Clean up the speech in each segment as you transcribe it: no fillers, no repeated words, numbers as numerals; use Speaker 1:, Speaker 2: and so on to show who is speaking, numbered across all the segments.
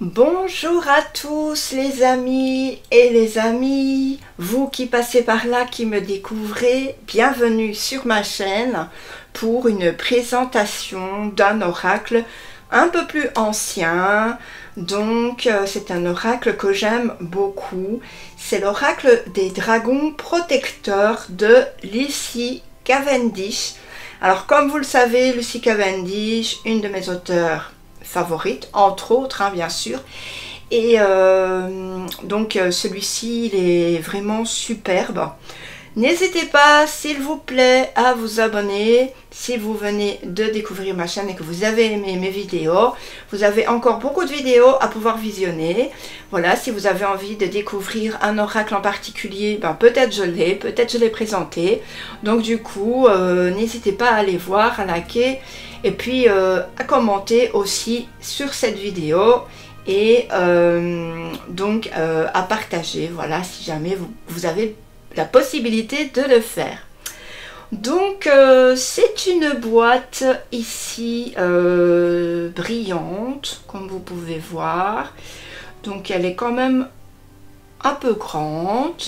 Speaker 1: Bonjour à tous les amis et les amies, vous qui passez par là, qui me découvrez, bienvenue sur ma chaîne pour une présentation d'un oracle un peu plus ancien. Donc c'est un oracle que j'aime beaucoup, c'est l'oracle des dragons protecteurs de Lucy Cavendish. Alors comme vous le savez, Lucy Cavendish, une de mes auteurs favorites, entre autres, hein, bien sûr. Et donc celui-ci, il est vraiment superbe. N'hésitez pas, s'il vous plaît, à vous abonner si vous venez de découvrir ma chaîne et que vous avez aimé mes vidéos. Vous avez encore beaucoup de vidéos à pouvoir visionner. Voilà, si vous avez envie de découvrir un oracle en particulier, ben, peut-être je l'ai présenté. Donc du coup, n'hésitez pas à aller voir, à liker et puis à commenter aussi sur cette vidéo. Et donc à partager, voilà, si jamais vous avez la possibilité de le faire. Donc c'est une boîte ici brillante, comme vous pouvez voir. Donc elle est quand même un peu grande.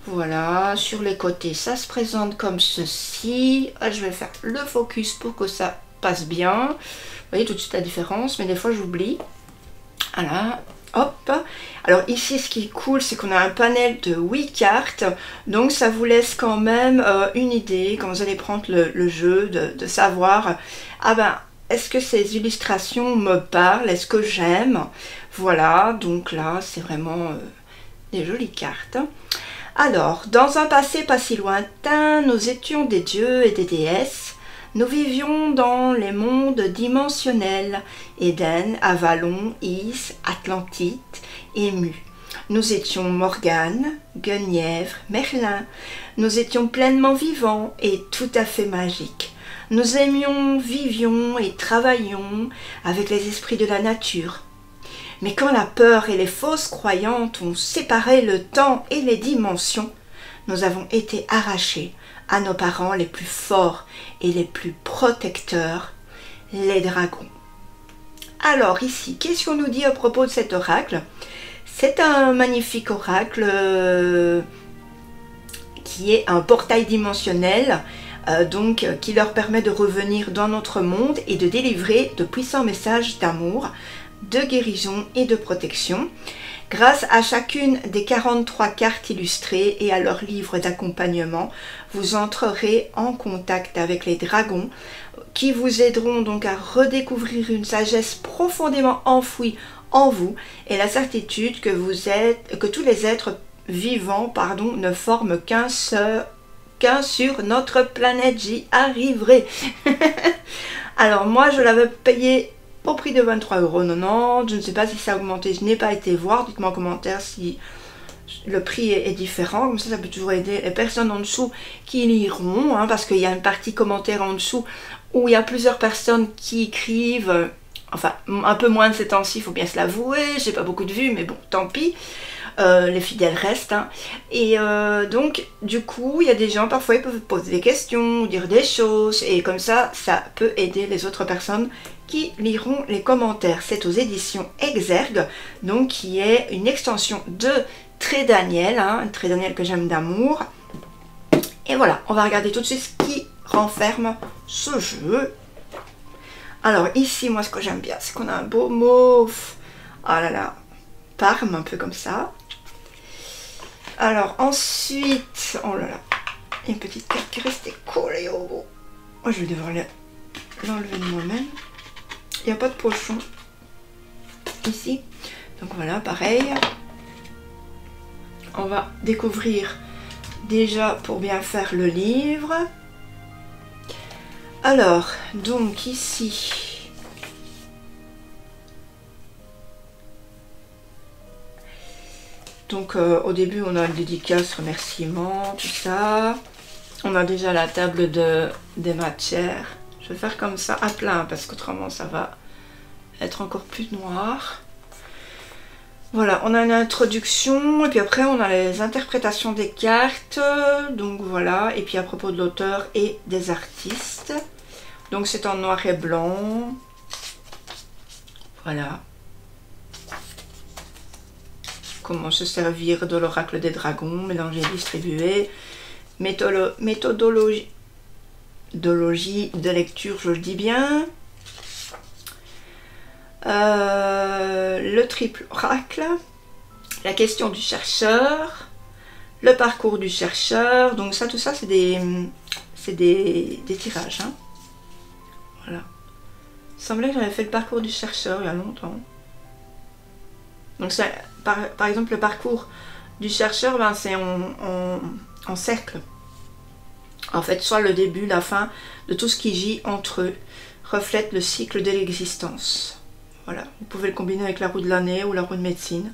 Speaker 1: Voilà, sur les côtés ça se présente comme ceci. Je vais faire le focus pour que ça passe bien. Vous voyez tout de suite la différence, mais des fois j'oublie. Voilà, hop. Alors ici ce qui est cool, c'est qu'on a un panel de 8 cartes, donc ça vous laisse quand même une idée quand vous allez prendre le jeu de savoir, ah ben, est-ce que ces illustrations me parlent, est-ce que j'aime. Voilà, donc là c'est vraiment des jolies cartes. Alors, dans un passé pas si lointain, nous étions des dieux et des déesses. Nous vivions dans les mondes dimensionnels, Éden, Avalon, Is, Atlantide et Mu. Nous étions Morgane, Guenièvre, Merlin. Nous étions pleinement vivants et tout à fait magiques. Nous aimions, vivions et travaillions avec les esprits de la nature. Mais quand la peur et les fausses croyances ont séparé le temps et les dimensions, nous avons été arrachés à nos parents les plus forts et les plus protecteurs, les dragons. Alors ici, qu'est-ce qu'on nous dit à propos de cet oracle? C'est un magnifique oracle qui est un portail dimensionnel, donc qui leur permet de revenir dans notre monde et de délivrer de puissants messages d'amour, de guérison et de protection. Grâce à chacune des 43 cartes illustrées et à leur livre d'accompagnement, vous entrerez en contact avec les dragons qui vous aideront donc à redécouvrir une sagesse profondément enfouie en vous et la certitude que tous les êtres vivants ne forment qu'un sur notre planète. J'y arriverai. Alors moi je l'avais payé au prix de 23,90 €. Je ne sais pas si ça a augmenté, je n'ai pas été voir. Dites-moi en commentaire si le prix est différent. Comme ça peut toujours aider les personnes en dessous qui liront, hein, parce qu'il y a une partie commentaire en dessous où il y a plusieurs personnes qui écrivent. Enfin, un peu moins de ces temps-ci, il faut bien se l'avouer. J'ai pas beaucoup de vues, mais bon, tant pis. Les fidèles restent, hein. Et donc du coup il y a des gens, parfois ils peuvent poser des questions, dire des choses, et comme ça peut aider les autres personnes qui liront les commentaires. C'est aux éditions Exergue, donc qui est une extension de Très Daniel, hein, Très Daniel que j'aime d'amour. Et voilà, on va regarder tout de suite ce qui renferme ce jeu. Alors ici, moi ce que j'aime bien, c'est qu'on a un beau mauve, ah là là, Parme, un peu comme ça. Alors ensuite, oh là là, une petite carte qui restait collée au bout. Oh, je vais devoir l'enlever de moi-même. Il n'y a pas de pochon ici. Donc voilà, pareil. On va découvrir déjà pour bien faire le livre. Alors, donc ici... Donc au début on a le dédicace, remerciement, tout ça. On a déjà la table des matières. Je vais faire comme ça à plein parce qu'autrement ça va être encore plus noir. Voilà, on a une introduction et puis après on a les interprétations des cartes. Donc voilà, et puis à propos de l'auteur et des artistes. Donc c'est en noir et blanc. Voilà. comment se servir de l'oracle des dragons, mélanger, distribuer, méthodologie de lecture, je le dis bien, le triple oracle, la question du chercheur, le parcours du chercheur. Donc ça, tout ça, c'est des tirages. Hein. Voilà. Il semblait que j'avais fait le parcours du chercheur il y a longtemps. Donc ça, par exemple, le parcours du chercheur, ben, c'est en cercle. En fait, soit le début, la fin de tout ce qui gît entre eux reflète le cycle de l'existence. Voilà. Vous pouvez le combiner avec la roue de l'année ou la roue de médecine.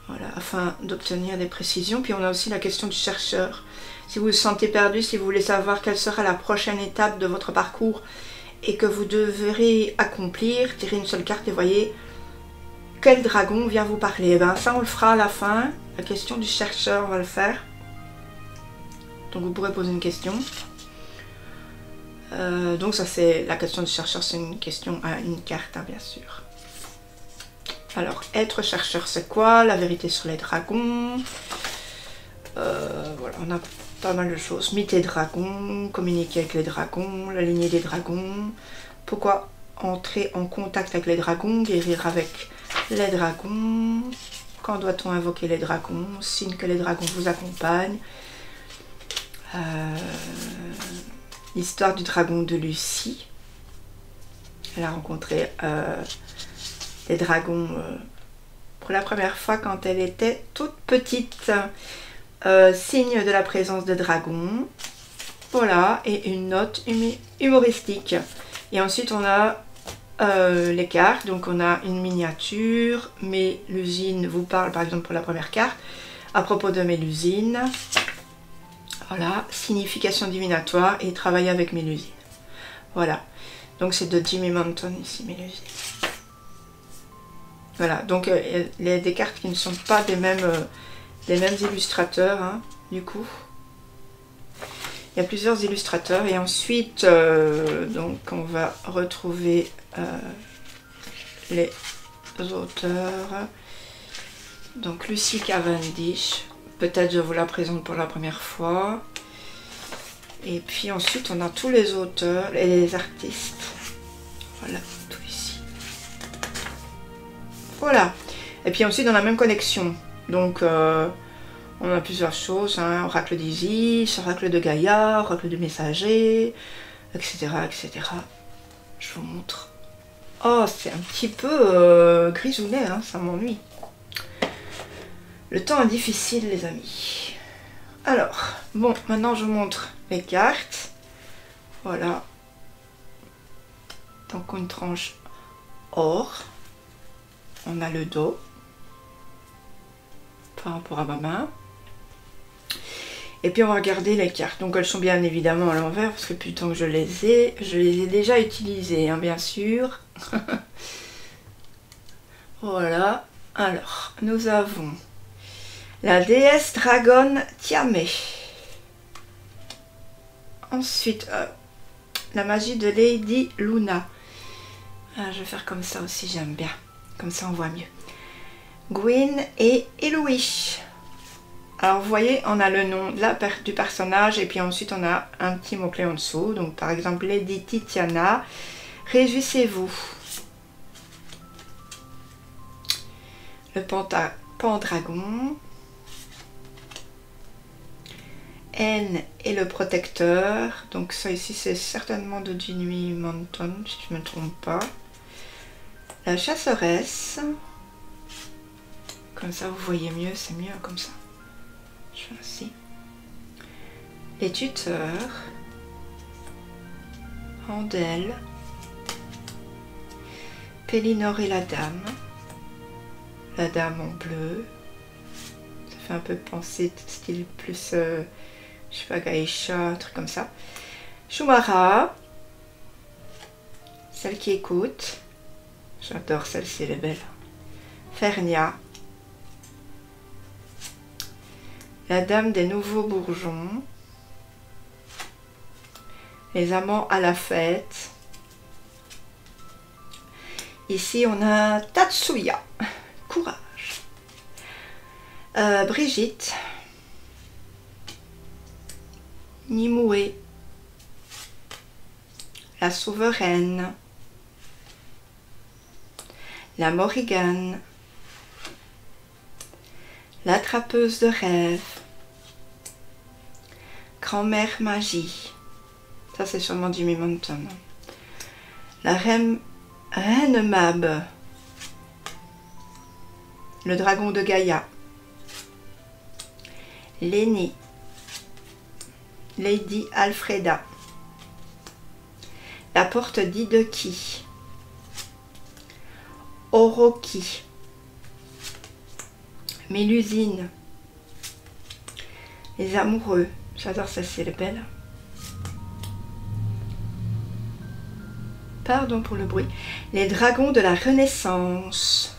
Speaker 1: Voilà, afin d'obtenir des précisions. Puis on a aussi la question du chercheur. Si vous vous sentez perdu, si vous voulez savoir quelle sera la prochaine étape de votre parcours et que vous devrez accomplir, tirez une seule carte et voyez quel dragon vient vous parler. Et ben, ça, on le fera à la fin. La question du chercheur, on va le faire. Donc vous pourrez poser une question. Donc ça, c'est la question du chercheur, c'est une question à une carte, hein, bien sûr. Alors, être chercheur, c'est quoi? La vérité sur les dragons. Voilà, on a pas mal de choses. Mythe et dragons, communiquer avec les dragons, la lignée des dragons. Pourquoi entrer en contact avec les dragons, guérir avec les dragons. Quand doit-on invoquer les dragons? Signe que les dragons vous accompagnent. L'histoire du dragon de Lucie. Elle a rencontré les dragons pour la première fois quand elle était toute petite. Signe de la présence de dragons. Voilà, et une note humoristique. Et ensuite on a les cartes. Donc on a une miniature. Mélusine vous parle par exemple pour la première carte à propos de Mélusine. Voilà, signification divinatoire et travailler avec Mélusine. Voilà, donc c'est de Jimmy Manton ici, Mélusine. Voilà, donc il y a des cartes qui ne sont pas des mêmes illustrateurs, hein, du coup. Il y a plusieurs illustrateurs et ensuite, donc on va retrouver les auteurs. Donc Lucy Cavendish, peut-être je vous la présente pour la première fois. Et puis ensuite on a tous les auteurs et les artistes. Voilà, tout ici. Voilà. Et puis ensuite dans la même collection. Donc on a plusieurs choses, hein, oracle d'Isis, oracle de Gaïa, oracle de Messager, etc., etc. Je vous montre. Oh, c'est un petit peu grisounet, hein, ça m'ennuie. Le temps est difficile, les amis. Alors, bon, maintenant je vous montre les cartes. Voilà. Donc une tranche or. On a le dos par rapport à ma main. Et puis on va regarder les cartes. Donc elles sont bien évidemment à l'envers parce que depuis le temps que je les ai déjà utilisées, hein, bien sûr. Voilà. Alors, nous avons la déesse dragonne Tiamé. Ensuite, la magie de Lady Luna. Ah, je vais faire comme ça aussi, j'aime bien. Comme ça, on voit mieux. Gwyn et Eloïsh. Alors, vous voyez, on a le nom du personnage et puis ensuite, on a un petit mot-clé en dessous. Donc, par exemple, Lady Titiana. Réjouissez-vous. Le pendragon. N et le protecteur. Donc, ça ici, c'est certainement de Jimmy Manton, si je ne me trompe pas. La chasseresse. Comme ça, vous voyez mieux, c'est mieux comme ça. Je fais ainsi. Les tuteurs. Andel. Pélinore et la dame. La dame en bleu. Ça fait un peu penser, style plus, je sais pas, Gaïcha, un truc comme ça. Shumara. Celle qui écoute. J'adore celle-ci, elle est belle. Fernia. La dame des nouveaux bourgeons. Les amants à la fête. Ici, on a Tatsuya. Courage. Brigitte, Nimue, la souveraine, la Morrigan, l'attrapeuse de rêve, grand-mère magie, ça c'est sûrement Jimmy Mountain, la reine Mab, le dragon de Gaïa, l'aînée, Lady Alfreda, la porte d'Ideki, Oroki, Mélusine, les amoureux, j'adore ça, c'est belle. Pardon pour le bruit. Les dragons de la Renaissance,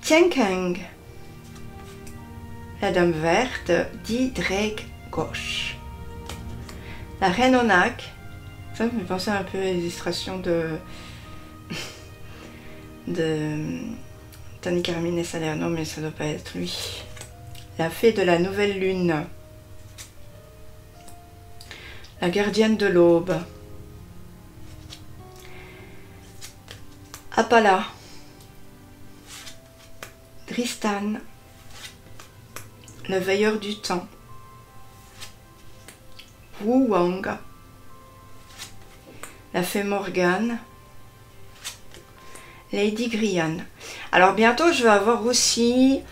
Speaker 1: Tiankang, la dame verte d'Idreg gauche, la reine Onak, ça me fait penser un peu à l'illustration de Tony Carmine et Salerno, mais ça doit pas être lui. La fée de la nouvelle lune, la gardienne de l'aube, Apala, Dristan, le veilleur du temps, Wu Wang, la fée Morgane, Lady Grian. Alors bientôt je vais avoir aussi,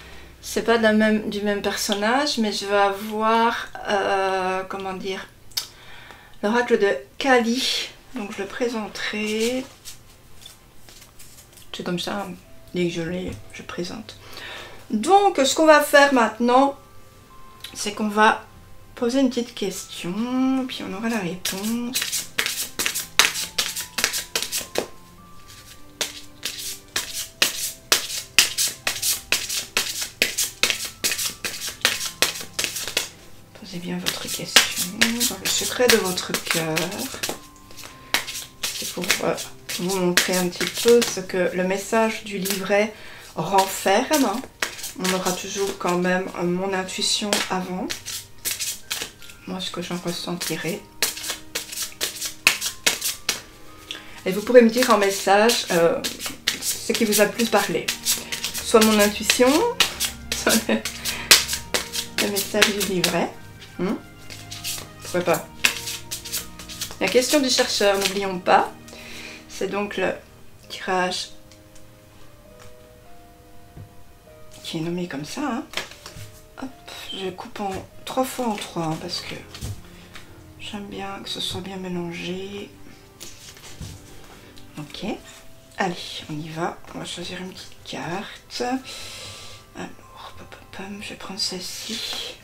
Speaker 1: c'est pas du même personnage, mais je vais avoir, comment dire, l'oracle de Kali. Donc je le présenterai. C'est comme ça, dès que je l'ai, je présente. Donc ce qu'on va faire maintenant, c'est qu'on va poser une petite question, puis on aura la réponse. Posez bien votre question dans le secret de votre cœur. C'est pour vous montrer un petit peu ce que le message du livret renferme. On aura toujours quand même mon intuition avant. Moi, ce que j'en ressentirai. Et vous pourrez me dire en message ce qui vous a le plus parlé. Soit mon intuition, soit le message du livret. Pourquoi pas. La question du chercheur, n'oublions pas. C'est donc le tirage qui est nommé comme ça. Hein. Hop, je coupe en 3 fois en 3 hein, parce que j'aime bien que ce soit bien mélangé. Ok, allez, on y va. On va choisir une petite carte. Alors, je vais prendre celle-ci.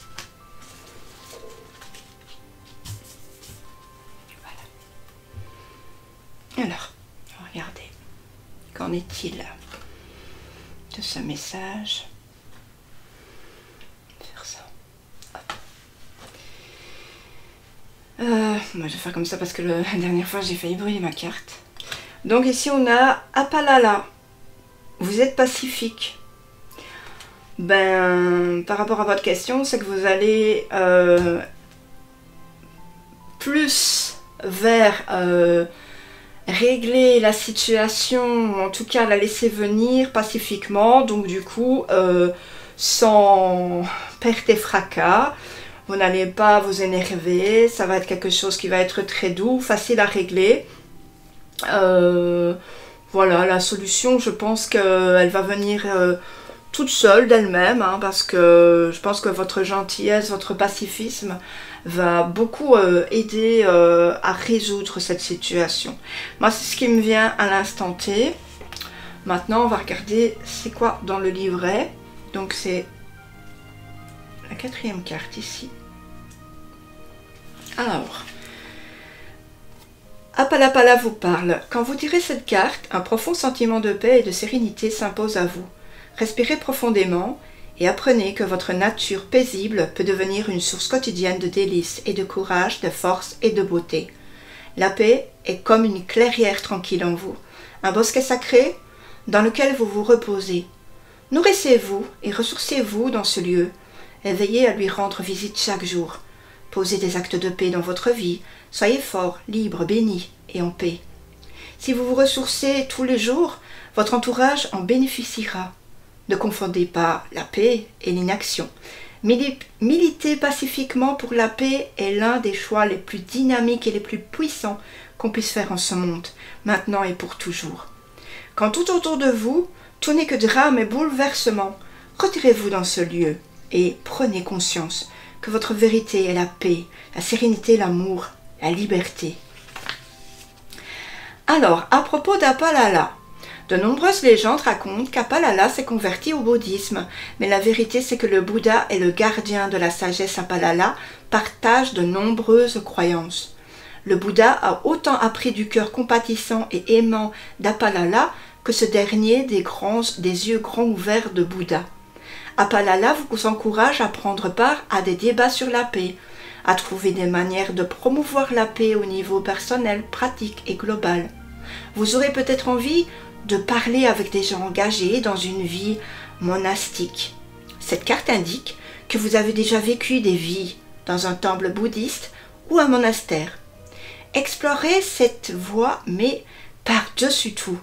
Speaker 1: Voilà. Alors, regardez. Qu'en est-il de ce message? Faire ça. Moi, je vais faire comme ça parce que la dernière fois, j'ai failli brûler ma carte. Donc ici, on a Apalala. Vous êtes pacifique. Ben, par rapport à votre question, c'est que vous allez plus vers régler la situation, ou en tout cas la laisser venir pacifiquement, donc du coup sans perte et fracas. Vous n'allez pas vous énerver, ça va être quelque chose qui va être très doux, facile à régler. Voilà, la solution, je pense qu'elle va venir toute seule d'elle-même, hein, parce que je pense que votre gentillesse, votre pacifisme va beaucoup aider à résoudre cette situation. Moi, c'est ce qui me vient à l'instant T. Maintenant, on va regarder c'est quoi dans le livret. Donc, c'est la 4e carte ici. Alors, Apalapala vous parle. Quand vous tirez cette carte, un profond sentiment de paix et de sérénité s'impose à vous. Respirez profondément et apprenez que votre nature paisible peut devenir une source quotidienne de délices et de courage, de force et de beauté. La paix est comme une clairière tranquille en vous, un bosquet sacré dans lequel vous vous reposez. Nourrissez-vous et ressourcez-vous dans ce lieu et veillez à lui rendre visite chaque jour. Posez des actes de paix dans votre vie. Soyez fort, libre, béni et en paix. Si vous vous ressourcez tous les jours, votre entourage en bénéficiera. Ne confondez pas la paix et l'inaction. Militer pacifiquement pour la paix est l'un des choix les plus dynamiques et les plus puissants qu'on puisse faire en ce monde, maintenant et pour toujours. Quand tout autour de vous, tout n'est que drame et bouleversement, retirez-vous dans ce lieu et prenez conscience que votre vérité est la paix, la sérénité, l'amour, la liberté. Alors, à propos d'Apalala, de nombreuses légendes racontent qu'Apalala s'est converti au bouddhisme, mais la vérité c'est que le Bouddha et le gardien de la sagesse Apalala partagent de nombreuses croyances. Le Bouddha a autant appris du cœur compatissant et aimant d'Apalala que ce dernier des yeux grands ouverts de Bouddha. Apalala vous encourage à prendre part à des débats sur la paix, à trouver des manières de promouvoir la paix au niveau personnel, pratique et global. Vous aurez peut-être envie de parler avec des gens engagés dans une vie monastique. Cette carte indique que vous avez déjà vécu des vies dans un temple bouddhiste ou un monastère. Explorez cette voie, mais par-dessus tout,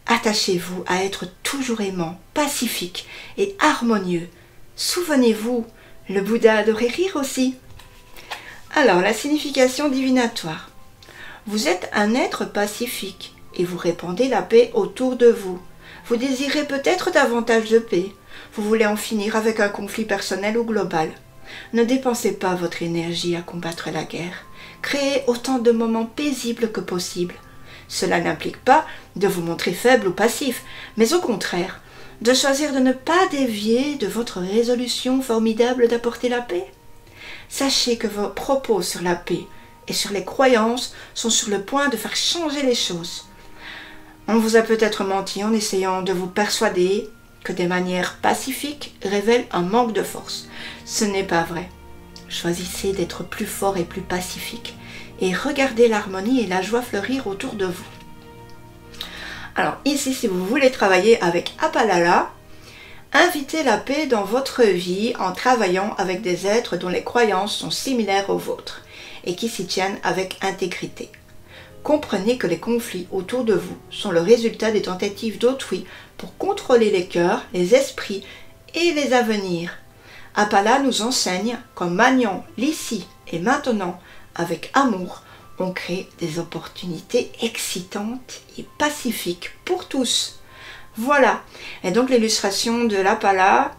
Speaker 1: attachez-vous à être toujours aimant, pacifique et harmonieux. Souvenez-vous, le Bouddha adorait rire aussi. Alors, la signification divinatoire. Vous êtes un être pacifique et vous répandez la paix autour de vous. Vous désirez peut-être davantage de paix. Vous voulez en finir avec un conflit personnel ou global. Ne dépensez pas votre énergie à combattre la guerre. Créez autant de moments paisibles que possible. Cela n'implique pas de vous montrer faible ou passif, mais au contraire, de choisir de ne pas dévier de votre résolution formidable d'apporter la paix. Sachez que vos propos sur la paix et sur les croyances sont sur le point de faire changer les choses. On vous a peut-être menti en essayant de vous persuader que des manières pacifiques révèlent un manque de force. Ce n'est pas vrai. Choisissez d'être plus fort et plus pacifique et regardez l'harmonie et la joie fleurir autour de vous. Alors ici, si vous voulez travailler avec Apalala, invitez la paix dans votre vie en travaillant avec des êtres dont les croyances sont similaires aux vôtres et qui s'y tiennent avec intégrité. Comprenez que les conflits autour de vous sont le résultat des tentatives d'autrui pour contrôler les cœurs, les esprits et les avenirs. Apalala nous enseigne qu'en maniant l'ici et maintenant avec amour, on crée des opportunités excitantes et pacifiques pour tous. Voilà, et donc l'illustration de l'Apalala,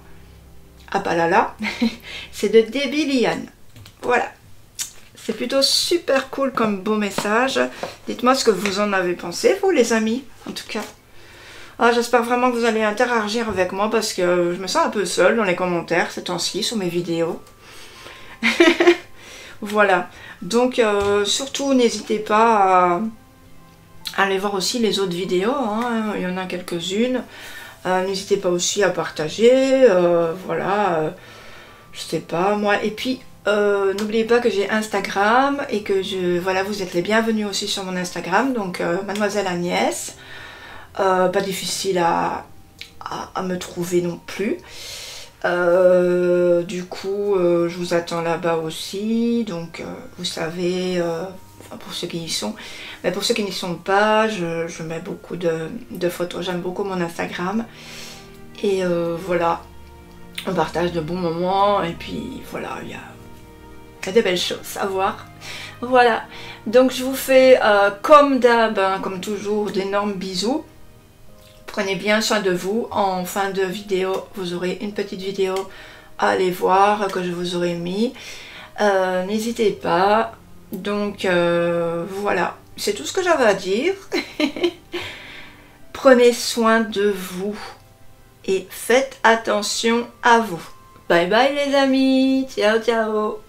Speaker 1: c'est de Debbie Liane. Voilà. C'est plutôt super cool comme beau message. Dites-moi ce que vous en avez pensé, vous les amis, en tout cas. Ah, j'espère vraiment que vous allez interagir avec moi parce que je me sens un peu seule dans les commentaires ces temps-ci sur mes vidéos. Voilà. Donc, surtout, n'hésitez pas à aller voir aussi les autres vidéos. Hein. Il y en a quelques-unes. N'hésitez pas aussi à partager. Voilà. Je sais pas, moi. Et puis... n'oubliez pas que j'ai Instagram et que voilà, vous êtes les bienvenus aussi sur mon Instagram, donc Mademoiselle Agnès. Pas difficile à me trouver non plus. Du coup, je vous attends là-bas aussi, donc vous savez, enfin, pour ceux qui y sont, mais pour ceux qui n'y sont pas, je mets beaucoup de photos, j'aime beaucoup mon Instagram. Et voilà, on partage de bons moments et puis voilà, il y a des belles choses à voir. Voilà, donc je vous fais comme d'hab, hein, comme toujours, d'énormes bisous. Prenez bien soin de vous. En fin de vidéo, vous aurez une petite vidéo à aller voir que je vous aurai mis. N'hésitez pas. Donc voilà, c'est tout ce que j'avais à dire. Prenez soin de vous et faites attention à vous. Bye bye les amis, ciao ciao.